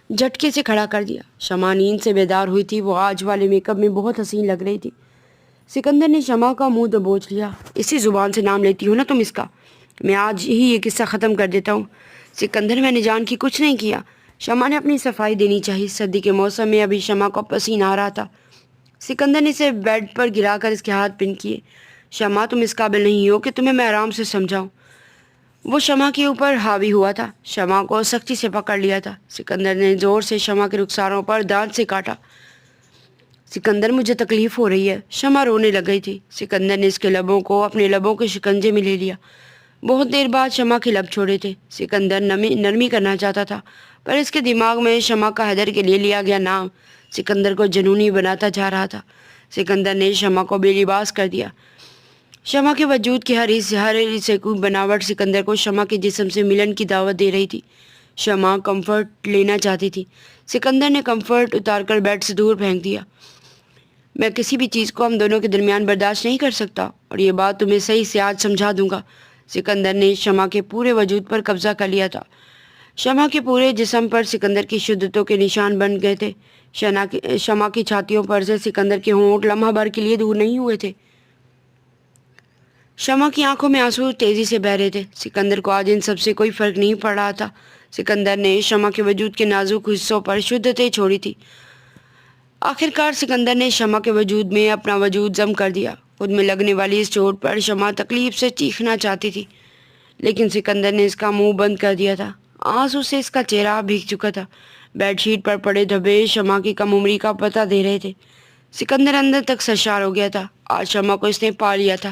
جھٹکے سے کھڑا کر دیا۔ شمع نیند سے بیدار ہوئی تھی، وہ آج والے میک اپ میں بہت حسین لگ رہی تھی۔ سکندر نے شمع کا منہ دبوچ لیا۔ اسی زبان سے نام لیتی ہو نا تم اس کا؟ میں آج ہی یہ قصہ ختم کر دیتا ہوں۔ سکندر میں نے جان کی کچھ نہیں کیا۔ شمع نے اپنی صفائی دینی چاہیے۔ سردی کے موسم میں ابھی شمع کو پسینہ آ رہا تھا۔ سکندر نے اسے بیڈ پر گرا کر اس کے ہاتھ پن کیے۔ شمع تم اس قابل نہیں ہو کہ تمہیں میں آرام سے سمجھاؤں۔ وہ شمع کے اوپر حاوی ہوا تھا، شمع کو سختی سے پکڑ لیا تھا۔ سکندر نے زور سے شمع کے رخساروں پر دانت سے کاٹا۔ سکندر مجھے تکلیف ہو رہی ہے۔ شمع رونے لگ گئی تھی۔ سکندر نے اس کے لبوں کو اپنے لبوں کے شکنجے میں لے لیا۔ بہت دیر بعد شمع کے لب چھوڑے تھے۔ سکندر نرمی کرنا چاہتا تھا، پر اس کے دماغ میں شمع کا حیدر کے لیے لیا گیا نام سکندر کو جنونی بناتا جا رہا تھا۔ سکندر نے شمع کو بے لباس کر دیا۔ شمع کے وجود کی ہر حصے کی بناوٹ سکندر کو شمع کے جسم سے ملن کی دعوت دے رہی تھی۔ شمع کمفرٹ لینا چاہتی تھی۔ سکندر نے کمفرٹ اتار کر بیڈ سے دور پھینک دیا۔ میں کسی بھی چیز کو ہم دونوں کے درمیان برداشت نہیں کر سکتا، اور یہ بات تمہیں صحیح سے آج سمجھا دوں گا۔ سکندر نے شمع کے پورے وجود پر قبضہ کر لیا تھا۔ شمع کے پورے جسم پر سکندر کی شدتوں کے نشان بن گئے تھے۔ شمع کی چھاتیوں پر سے سکندر کے ہونٹ لمحہ بھر کے لیے دور نہیں ہوئے تھے۔ شمع کی آنکھوں میں آنسو تیزی سے بہہ رہے تھے۔ سکندر کو آج ان سب سے کوئی فرق نہیں پڑ رہا تھا۔ سکندر نے شمع کے وجود کے نازک حصوں پر شدتیں چھوڑی تھی۔ آخرکار سکندر نے شمع کے وجود میں اپنا وجود ضم کر دیا۔ خود میں لگنے والی اس چوٹ پر شمع تکلیف سے چیخنا چاہتی تھی، لیکن سکندر نے اس کا منہ بند کر دیا تھا۔ آنسو سے اس کا چہرہ بھیگ چکا تھا۔ بیڈ شیٹ پر پڑے دھبے شمع کی کم عمری کا پتہ دے رہے تھے۔ سکندر اندر تک سرشار ہو گیا تھا۔ آج شمع کو اس نے پا لیا تھا،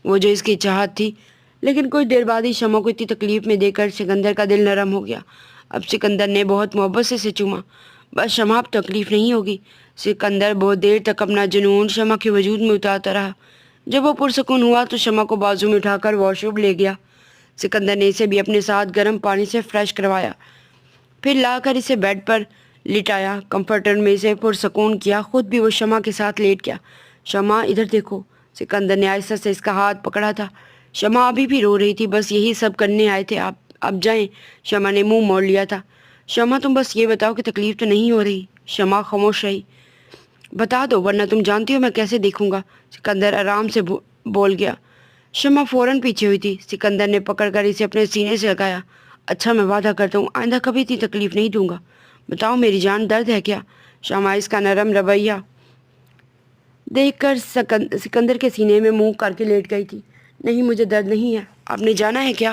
وہ جو اس کی چاہت تھی۔ لیکن کچھ دیر بعد ہی شمع کو اتنی تکلیف میں دے کر سکندر کا دل نرم ہو گیا۔ اب سکندر نے بہت محبت سے چوما۔ بس شمع اب تکلیف نہیں ہوگی۔ سکندر بہت دیر تک اپنا جنون شمع کے وجود میں اتارتا رہا۔ جب وہ پرسکون ہوا تو شمع کو بازو میں اٹھا کر واش روم لے گیا۔ سکندر نے اسے بھی اپنے ساتھ گرم پانی سے فریش کروایا، پھر لا کر اسے بیڈ پر لٹایا، کمفرٹر میں اسے پرسکون کیا، خود بھی وہ شمع کے ساتھ لیٹ گیا۔ شمع ادھر دیکھو۔ سکندر نے آہستہ سے اس کا ہاتھ پکڑا تھا۔ شمع ابھی بھی رو رہی تھی۔ بس یہی سب کرنے آئے تھے آپ، اب جائیں۔ شمع نے منہ موڑ لیا تھا۔ شمع تم بس یہ بتاؤ کہ تکلیف تو نہیں ہو رہی؟ شمع خاموش رہی۔ بتا دو، ورنہ تم جانتی ہو میں کیسے دیکھوں گا، سکندر آرام سے بول گیا۔ شمع فوراً پیچھے ہوئی تھی۔ سکندر نے پکڑ کر اسے اپنے سینے سے لگایا۔ اچھا میں وعدہ کرتا ہوں آئندہ کبھی اتنی تکلیف نہیں دوں گا۔ بتاؤ میری جان، درد ہے کیا؟ شمع اس کا نرم رویہ دیکھ کر سکندر کے سینے میں منہ کر کے لیٹ گئی تھی۔ نہیں مجھے درد نہیں ہے، آپ نے جانا ہے کیا؟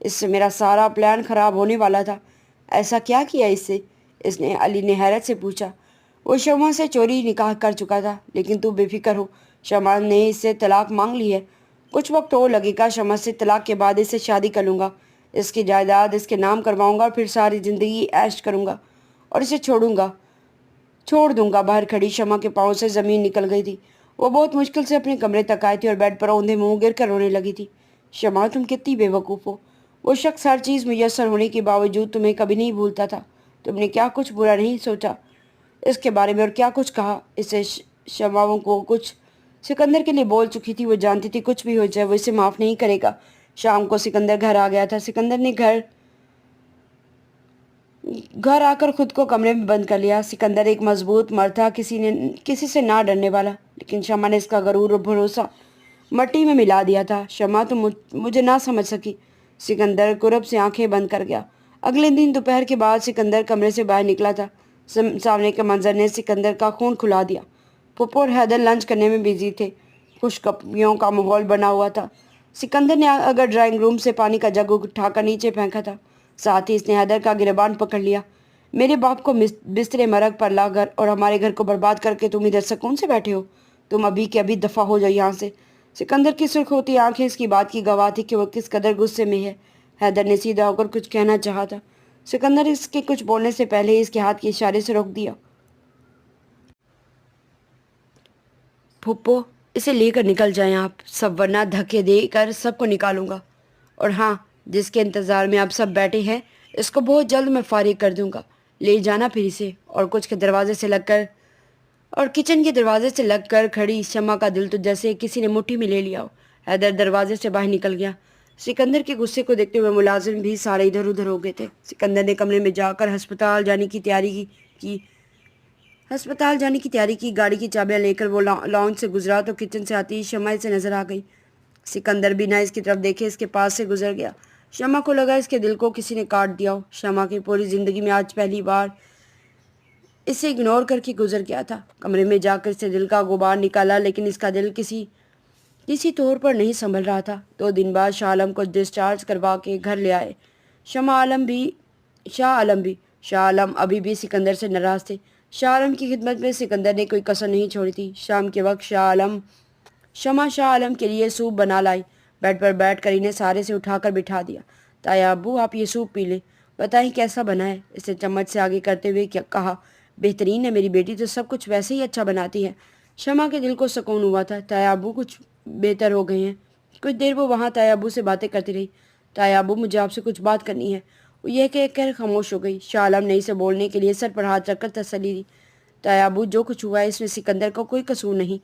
اس سے میرا سارا پلان خراب ہونے والا تھا۔ ایسا کیا کیا اس سے؟ علی نے حیرت سے پوچھا۔ وہ شمع سے چوری نکاح کر چکا تھا، لیکن تو بے فکر ہو، شمع نے اس سے طلاق مانگ لی ہے۔ کچھ وقت اور لگے گا، شمع سے طلاق کے بعد اس سے شادی کر لوں گا، اس کی جائیداد اس کے نام کرواؤں گا اور پھر ساری زندگی عیش کروں گا اور اسے چھوڑ دوں گا۔ باہر کھڑی شمع کے پاؤں سے زمین نکل گئی تھی۔ وہ بہت مشکل سے اپنے کمرے تک آئی تھی اور بیڈ پر اوندھے منہ گر کر رونے لگی تھی۔ شمع، تم کتنی بے وقوف ہو۔ وہ شخص ہر چیز میسر ہونے کے باوجود تمہیں کبھی نہیں بھولتا تھا۔ تم نے کیا کچھ برا نہیں سوچا اس کے بارے میں اور کیا کچھ کہا اس سے؟ شمع کو کچھ سکندر کے لیے بول چکی تھی۔ وہ جانتی تھی کچھ بھی ہو جائے وہ اسے معاف نہیں کرے گا۔ شام کو سکندر گھر آ گیا تھا۔ سکندر نے گھر آ کر خود کو کمرے میں بند کر لیا۔ سکندر ایک مضبوط مرد تھا، کسی سے نہ ڈرنے والا، لیکن شمع نے اس کا غرور اور بھروسہ مٹی میں ملا دیا تھا۔ شمع، تم مجھے نہ سمجھ سکی۔ سکندر کرب سے آنکھیں بند کر گیا۔ اگلے دن دوپہر کے بعد سکندر کمرے سے باہر نکلا تھا۔ سامنے کے منظر نے سکندر کا خون کھلا دیا۔ پھپھو اور حیدر لنچ کرنے میں بزی تھے۔ خوش کپیوں کا ماحول بنا ہوا تھا۔ سکندر نے اگر ڈرائنگ روم سے پانی کا جگ اٹھا کر نیچے پھینکا تھا، ساتھ ہی اس نے حیدر کا گریبان پکڑ لیا۔ میرے باپ کو بستر مرگ پر لا کر اور ہمارے گھر کو برباد کر کے تم ادھر سکون سے بیٹھے ہو؟ تم ابھی کے ابھی دفع ہو جاؤ یہاں سے۔ سکندر کی سرخ ہوتی آنکھیں اس کی بات کی گواہ تھی کہ وہ کس قدر غصے میں ہے۔ حیدر نے سیدھا ہو کر کچھ کہنا چاہا تھا۔ سکندر اس کے کچھ بولنے سے پہلے ہی اس کے ہاتھ کے اشارے سے روک دیا۔ پھپھو، اسے لے کر نکل جائیں آپ سب، ورنہ دھکے دے کر سب کو نکالوں گا۔ اور ہاں، جس کے انتظار میں آپ سب بیٹھے ہیں، اس کو بہت جلد میں فارغ کر دوں گا۔ لے جانا پھر اسے۔ اور کچن کے دروازے سے لگ کر کھڑی شمع کا دل تو جیسے کسی نے مٹھی میں لے لیا ہو۔ حیدر دروازے سے باہر نکل گیا۔ سکندر کے غصے کو دیکھتے ہوئے ملازم بھی سارے ادھر ادھر ہو گئے تھے۔ سکندر نے کمرے میں جا کر ہسپتال جانے کی تیاری کی۔ گاڑی کی چابیاں لے کر وہ لاؤنج سے گزرا تو کچن سے آتی شمع سے نظر آ گئی۔ سکندر بنا اس کی طرف دیکھے اس کے پاس سے گزر گیا۔ شمع کو لگا اس کے دل کو کسی نے کاٹ دیا ہو۔ شمع کی پوری زندگی میں آج پہلی بار اسے اگنور کر کے گزر گیا تھا۔ کمرے میں جا کر اسے دل کا غبار نکالا، لیکن اس کا دل کسی طور پر نہیں سنبھل رہا تھا۔ 2 دن بعد شاہ عالم کو ڈسچارج کروا کے گھر لے آئے۔ شاہ عالم ابھی بھی سکندر سے ناراض تھے۔ شاہ عالم کی خدمت میں سکندر نے کوئی کسر نہیں چھوڑی تھی۔ شام کے وقت شمع شاہ عالم کے لیے سوپ بنا لائی۔ بیڈ پر بیٹھ کر انہیں سارے سے اٹھا کر بٹھا دیا۔ تایا ابو، آپ یہ سوپ پی لیں، بتائیں کیسا بنا ہے؟ اسے چمچ سے آگے کرتے ہوئے کہا۔ بہترین ہے، میری بیٹی تو سب کچھ ویسے ہی اچھا بناتی ہے۔ شمع کے دل کو سکون ہوا تھا۔ تایا ابو کچھ بہتر ہو گئے ہیں؟ کچھ دیر وہ وہاں تایا ابو سے باتیں کرتی رہی۔ تایا ابو، مجھے آپ سے کچھ بات کرنی ہے۔ وہ یہ کہہ کر خاموش ہو گئی۔ شاہ عالم نے اسے بولنے کے لیے سر پر ہاتھ رکھ کر تسلی دی۔ تایا ابو، جو کچھ ہوا ہے اس میں سکندر کا کوئی قصور نہیں،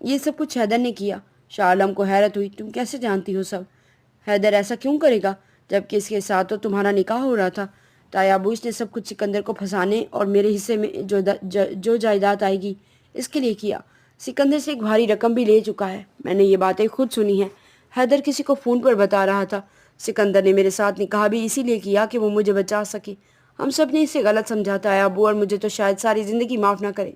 یہ سب کچھ حیدر نے کیا۔ شاہ عالم کو حیرت ہوئی۔ تم کیسے جانتی ہو سب؟ حیدر ایسا کیوں کرے گا جبکہ اس کے ساتھ تو تمہارا نکاح ہو رہا تھا؟ تایا ابو، اس نے سب کچھ سکندر کو پھنسانے اور میرے حصے میں جو جائیداد آئے گی اس کے لیے کیا۔ سکندر سے ایک بھاری رقم بھی لے چکا ہے، میں نے یہ باتیں خود سنی ہیں۔ حیدر کسی کو فون پر بتا رہا تھا۔ سکندر نے میرے ساتھ نکاح بھی اسی لیے کیا کہ وہ مجھے بچا سکے۔ ہم سب نے اسے غلط سمجھا تایا ابو، اور مجھے تو شاید ساری زندگی معاف نہ کرے۔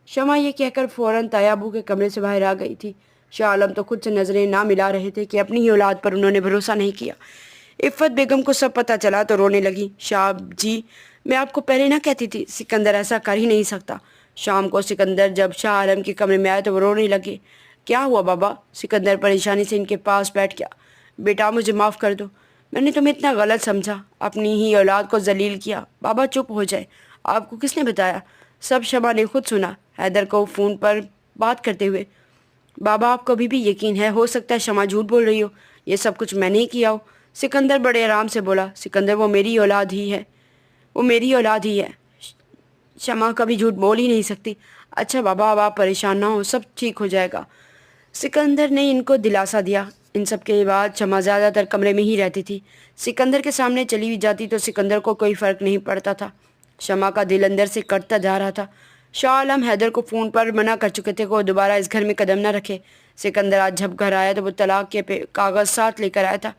شمع یہ کہہ کر فوراً تایا ابو کے کمرے سے باہر آ گئی تھی۔ شاہ عالم تو خود سے نظریں نہ ملا رہے تھے کہ اپنی ہی اولاد پر انہوں نے بھروسہ نہیں کیا۔ عفت بیگم کو سب پتہ چلا تو رونے لگی۔ شاہ جی، میں آپ کو پہلے نہ کہتی تھی، سکندر ایسا کر ہی نہیں سکتا۔ شام کو سکندر جب شاہ عالم کے کمرے میں آئے تو وہ رونے لگے۔ کیا ہوا بابا؟ سکندر پریشانی سے ان کے پاس بیٹھ گیا۔ بیٹا، مجھے معاف کر دو، میں نے تمہیں اتنا غلط سمجھا، اپنی ہی اولاد کو ذلیل کیا۔ بابا چپ ہو جائے، آپ کو کس نے بتایا؟ سب شمع نے خود سنا، حیدر کو فون پر بات کرتے ہوئے۔ بابا، آپ کو ابھی بھی یقین ہے؟ ہو سکتا ہے شمع جھوٹ بول رہی ہو، یہ سب کچھ میں نے کیا ہو۔ سکندر بڑے آرام سے بولا۔ سکندر، وہ میری اولاد ہی ہے، شمع کبھی جھوٹ بول ہی نہیں سکتی۔ اچھا بابا، اب آپ پریشان نہ ہو، سب ٹھیک ہو جائے گا، سکندر نے ان کو دلاسا دیا۔ ان سب کے بعد شمع زیادہ تر کمرے میں ہی رہتی تھی۔ سکندر کے سامنے چلی بھی جاتی تو سکندر کو کوئی فرق نہیں پڑتا تھا۔ شمع کا دل اندر سے کٹتا جا رہا تھا۔ شاہ عالم حیدر کو فون پر منع کر چکے تھے کہ وہ دوبارہ اس گھر میں قدم نہ رکھے۔ سکندر آج جب گھر آیا تو وہ طلاق کے کاغذ ساتھ لے کر آیا تھا۔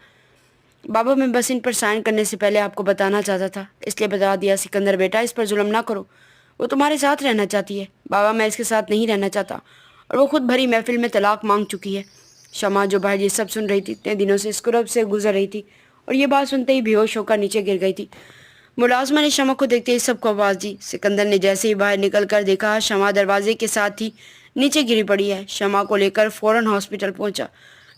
بابا، میں بس ان پر سائن کرنے سے پہلے آپ کو بتانا چاہتا تھا، اس لیے بتا دیا۔ سکندر بیٹا، اس پر ظلم نہ کرو، وہ تمہارے ساتھ رہنا چاہتی ہے۔ بابا، میں اس کے ساتھ نہیں رہنا چاہتا، اور وہ خود بھری محفل میں طلاق مانگ چکی ہے۔ شمع جو باہر یہ سب سن رہی تھی، اتنے دنوں سے اسکرب سے گزر رہی تھی، اور یہ بات سنتے ہی بے ہوش ہو کر نیچے گر گئی تھی۔ ملازمہ نے شمع کو دیکھتے ہی سب کو آواز دی۔ سکندر نے جیسے ہی باہر نکل کر دیکھا شمع دروازے کے ساتھ ہی نیچے گری پڑی ہے۔ شمع کو لے کر فوراً ہاسپٹل پہنچا۔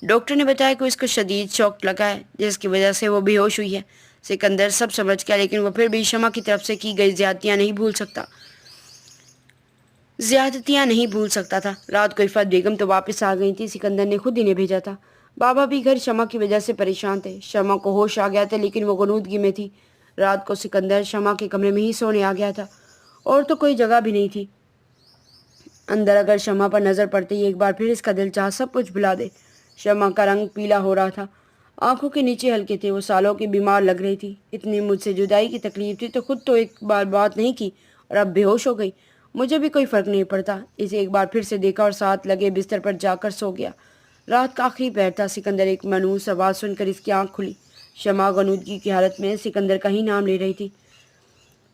ڈاکٹر نے بتایا کہ اس کو شدید شوک لگا ہے جس کی وجہ سے وہ بے ہوش ہوئی ہے۔ سکندر سب سمجھ گیا لیکن وہ پھر بھی شمع کی طرف سے کی گئی زیادتیاں نہیں بھول سکتا تھا۔ رات کو عفت بیگم تو واپس آ گئی تھی، سکندر نے خود انہیں بھیجا تھا۔ بابا بھی گھر شمع کی وجہ سے پریشان تھے۔ شمع کو ہوش آ گیا تھا لیکن وہ غنودگی میں تھی۔ رات کو سکندر شمع کے کمرے میں ہی سونے آ گیا تھا اور تو کوئی جگہ بھی نہیں تھی اندر اگر شمع پر نظر پڑتے ہی ایک بار پھر اس کا دل چاہ سب کچھ بھلا دے۔ شمع کا رنگ پیلا ہو رہا تھا، آنکھوں کے نیچے ہلکے تھے، وہ سالوں کی بیمار لگ رہی تھی۔ اتنی مجھ سے جدائی کی تکلیف تھی تو خود تو ایک بار بات نہیں کی اور اب بے ہوش ہو گئی۔ مجھے بھی کوئی فرق نہیں پڑتا۔ اسے ایک بار پھر سے دیکھا اور ساتھ لگے بستر پر جا کر سو گیا۔ رات کا آخری پہر تھا۔ سکندر ایک مانوس آواز سن کر اس کی آنکھ کھلی۔ شمع غنودگی کی حالت میں سکندر کا ہی نام لے رہی تھی۔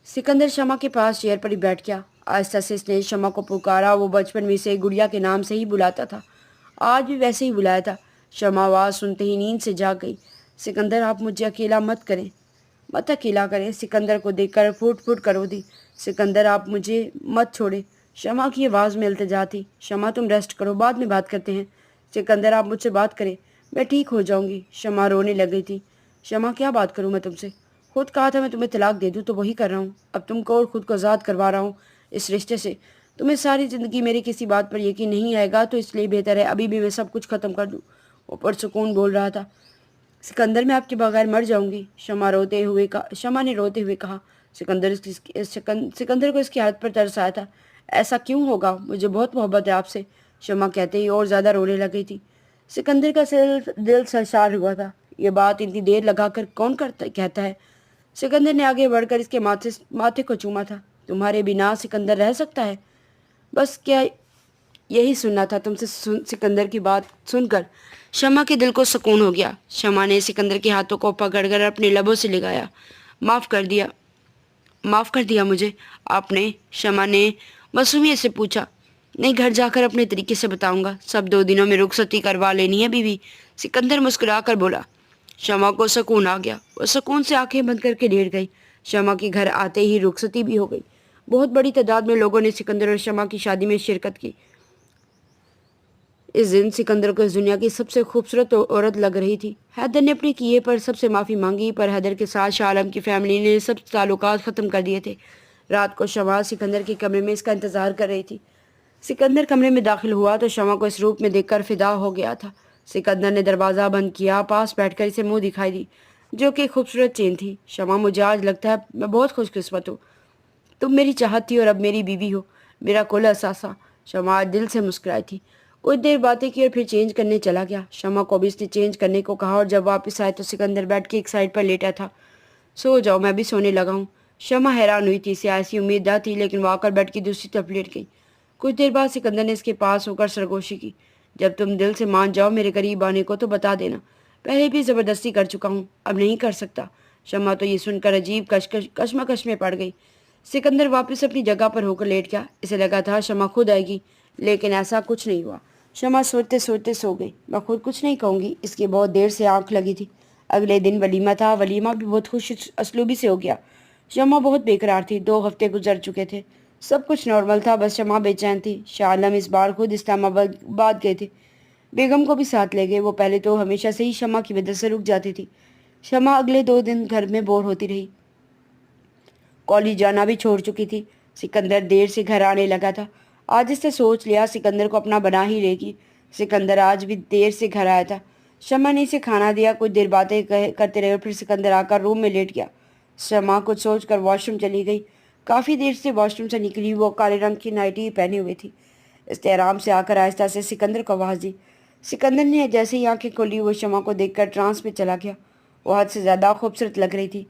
سکندر شمع کے پاس چیئر پر ہی بیٹھ گیا۔ آہستہ سے اس نے شمع کو پکارا۔ وہ بچپن میں اسے گڑیا کے نام سے ہی بلاتا تھا، آج بھی ویسے ہی بلایا تھا۔ شمع آواز سنتے ہی نیند سے جاگ گئی۔ سکندر آپ مجھے اکیلا مت اکیلا کریں۔ سکندر کو دیکھ کر پھوٹ پھوٹ کر رو دی۔ سکندر آپ مجھے مت چھوڑے۔ شمع کی آواز میں التجا تھی۔ شمع تم ریسٹ کرو، بعد میں بات کرتے ہیں۔ سکندر آپ مجھ سے بات کریں، میں ٹھیک ہو جاؤں گی۔ شمع رونے لگ گئی تھی۔ شمع کیا بات کروں میں تم سے؟ خود کہا تھا میں تمہیں طلاق دے دوں تو وہی کر رہا ہوں۔ اب تم کو اور خود کو آزاد کروا رہا ہوں اس رشتے سے۔ تمہیں ساری زندگی میری کسی بات پر یقین نہیں آئے گا تو اس لیے بہتر ہے ابھی بھی میں سب کچھ ختم کر دوں۔ وہ پرسکون بول رہا تھا۔ سکندر میں آپ کے بغیر مر جاؤں گی، شمع نے روتے ہوئے کہا۔ سکندر کو اس کی حالت پر ترس آیا تھا۔ ایسا کیوں ہوگا؟ مجھے بہت محبت ہے آپ سے، شمع کہتے ہی اور زیادہ رونے لگ گئی تھی۔ سکندر کا دل سرشار ہوا تھا۔ یہ بات اتنی دیر لگا کر کون کہتا ہے؟ سکندر نے آگے بڑھ کر اس کے ماتھے کو چوما تھا۔ تمہارے بنا سکندر رہ سکتا ہے؟ بس کیا یہی سننا تھا تم سے؟ سکندر کی بات سن کر شمع کے دل کو سکون ہو گیا۔ شمع نے سکندر کے ہاتھوں کو پکڑ کر اپنے لبوں سے لگایا۔ معاف کر دیا مجھے آپ نے؟ شمع نے معصومیت سے پوچھا۔ نہیں، گھر جا کر اپنے طریقے سے بتاؤں گا۔ سب 2 دنوں میں رخصتی کروا لینی ہے بیوی، سکندر مسکرا کر بولا۔ شمع کو سکون آ گیا، وہ سکون سے آنکھیں بند کر کے لیٹ گئی۔ شمع کے گھر آتے ہی رخصتی بھی ہو گئی۔ بہت بڑی تعداد میں لوگوں نے سکندر اور شمع کی شادی میں شرکت کی۔ اس دن سکندر کو اس دنیا کی سب سے خوبصورت عورت لگ رہی تھی۔ حیدر نے اپنے کیے پر سب سے معافی مانگی، پر حیدر کے ساتھ شاہ عالم کی فیملی نے سب تعلقات ختم کر دیے تھے۔ رات کو شمع سکندر کے کمرے میں اس کا انتظار کر رہی تھی۔ سکندر کمرے میں داخل ہوا تو شمع کو اس روپ میں دیکھ کر فدا ہو گیا تھا۔ سکندر نے دروازہ بند کیا، پاس بیٹھ کر اسے منہ دکھائی دی جو کہ خوبصورت چین تھی۔ شمع مجھے آج لگتا ہے میں بہت خوش قسمت ہوں، تم میری چاہت تھی اور اب میری بیوی ہو، میرا کل اثاثہ۔ شمع آج دل سے مسکرائی تھی۔ کچھ دیر باتیں کی اور پھر چینج کرنے چلا گیا۔ شمع کو بھی اس نے چینج کرنے کو کہا اور جب واپس آئے تو سکندر بیٹھ کے ایک سائڈ پر لیٹا تھا۔ سو جاؤ، میں بھی سونے لگا ہوں۔ شمع حیران ہوئی تھی، اسے ایسی امید نہ تھی لیکن وہ آ کر بیٹھ کی دوسری طرف لیٹ گئی۔ کچھ دیر بعد سکندر نے اس کے پاس ہو کر سرگوشی کی۔ جب تم دل سے مان جاؤ میرے قریب آنے کو تو بتا دینا، پہلے بھی زبردستی کر چکا ہوں، اب نہیں کر سکتا۔ شمع تو یہ سن کر عجیب کشمکش میں پڑ گئی۔ سکندر واپس اپنی جگہ پر ہو کر لیٹ گیا۔ اسے لگا تھا شمع خود آئے گی لیکن ایسا کچھ نہیں ہوا۔ شمع سوچتے سوچتے سو گئی۔ میں خود کچھ نہیں کہوں گی، اس کی بہت دیر سے آنکھ لگی تھی۔ اگلے دن ولیمہ تھا، ولیمہ بھی بہت خوش اسلوبی سے ہو گیا۔ شمع بہت بے قرار تھی، 2 ہفتے گزر چکے تھے، سب کچھ نارمل تھا، بس شمع بے چین تھی۔ شاہ عالم اس بار خود اسلام آباد گئے تھے، بیگم کو بھی ساتھ لے گئے۔ وہ پہلے تو ہمیشہ سے ہی شمع کی وجہ سے رک جاتی تھی۔ شمع اگلے 2 دن گھر میں بور ہوتی رہی، کالج جانا بھی چھوڑ چکی تھی۔ سکندر دیر سے گھر آنے لگا تھا۔ آج اس نے سوچ لیا سکندر کو اپنا بنا ہی لے گی۔ سکندر آج بھی دیر سے گھر آیا تھا۔ شمع نے اسے کھانا دیا، کچھ دیر باتیں کرتے رہے اور پھر سکندر آ کر روم میں لیٹ گیا۔ شمع کچھ سوچ کر واش روم چلی گئی۔ کافی دیر سے واش روم سے نکلی، وہ کالے رنگ کی نائٹی پہنے ہوئی تھی۔ اس نے آرام سے آ کر آہستہ سے سکندر کو آواز دی۔ سکندر نے جیسے ہی آنکھیں کھولی وہ شمع کو دیکھ کر ٹرانس میں چلا گیا۔ وہ حد سے زیادہ خوبصورت لگ رہی تھی۔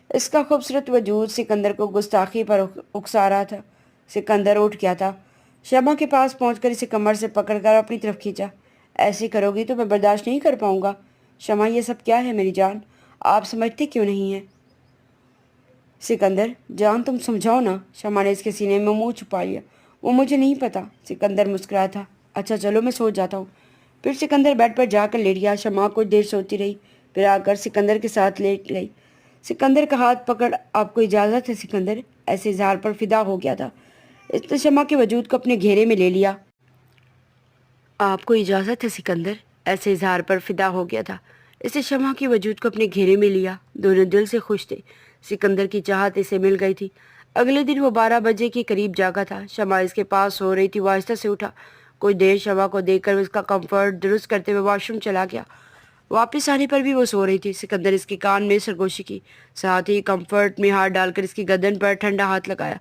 اس کا خوبصورت وجود سکندر کو گستاخی پر اکسا رہا تھا۔ سکندر اٹھ گیا تھا، شمع کے پاس پہنچ کر اسے کمر سے پکڑ کر اپنی طرف کھینچا۔ ایسی کرو گی تو میں برداشت نہیں کر پاؤں گا۔ شمع یہ سب کیا ہے میری جان، آپ سمجھتے کیوں نہیں ہیں؟ سکندر جان تم سمجھاؤ نا۔ شمع نے اس کے سینے میں منہ چھپا لیا۔ وہ مجھے نہیں پتا، سکندر مسکرایا تھا۔ اچھا چلو میں سو جاتا ہوں۔ پھر سکندر بیڈ پر جا کر لیٹ گیا۔ شمع کچھ دیر سوتی رہی، پھر آ کر سکندر کے ساتھ لیٹ گئی۔ سکندر کا ہاتھ پکڑ آپ کو اجازت ہے سکندر، ایسے اظہار پر فدا ہو گیا تھا۔ اس نے شمع کے وجود کو اپنے گھیرے میں لے لیا۔ آپ کو اجازت ہے سکندر، ایسے اظہار پر فدا ہو گیا تھا۔ اس نے شمع کے وجود کو اپنے گھیرے میں لیا۔ دونوں دل سے خوش تھے۔ سکندر کی چاہت اسے مل گئی تھی۔ اگلے دن وہ 12 بجے کے قریب جاگا تھا۔ شمع اس کے پاس سو رہی تھی۔ وہ آہستہ سے اٹھا۔ کچھ دیر شمع کو دیکھ کر اس کا کمفرٹ درست کرتے ہوئے واش روم چلا گیا۔ واپس آنے پر بھی وہ سو رہی تھی۔ سکندر اس کے کان میں سرگوشی کی، ساتھ ہی کمفرٹ میں ہاتھ ڈال کر اس کی گردن پر ٹھنڈا ہاتھ لگایا۔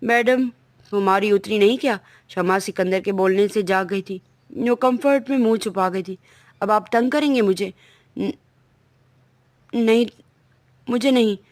میڈم ہماری اتری نہیں کیا؟ شمع سکندر کے بولنے سے جاگ گئی تھی۔ وہ کمفرٹ میں منہ چھپا گئی تھی۔ اب آپ تنگ کریں گے مجھے؟ نہیں، مجھے نہیں۔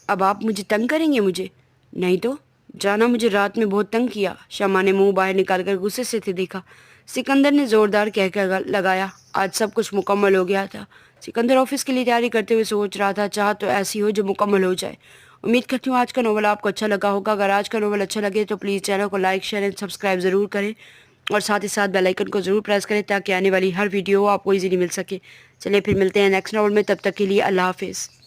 اب آپ مجھے تنگ کریں گے؟ مجھے نہیں تو جانا، مجھے رات میں بہت تنگ کیا۔ شمع نے منہ باہر نکال کر غصے سے دیکھا۔ سکندر نے زوردار کہہ لگایا۔ آج سب کچھ مکمل ہو گیا تھا۔ سکندر آفس کے لیے تیاری کرتے ہوئے سوچ رہا تھا، چاہت تو ایسی ہو جو مکمل ہو جائے۔ امید کرتی ہوں آج کا ناول آپ کو اچھا لگا ہوگا۔ اگر آج کا ناول اچھا لگے تو پلیز چینل کو لائک، شیئر اینڈ سبسکرائب ضرور کریں، اور ساتھ ہی ساتھ بیل آئیکن کو ضرور پریس کریں تاکہ آنے والی ہر ویڈیو آپ کو ایزیلی مل سکے۔ چلیے پھر ملتے ہیں نیکسٹ ناول میں، تب تک کے لیے اللہ حافظ۔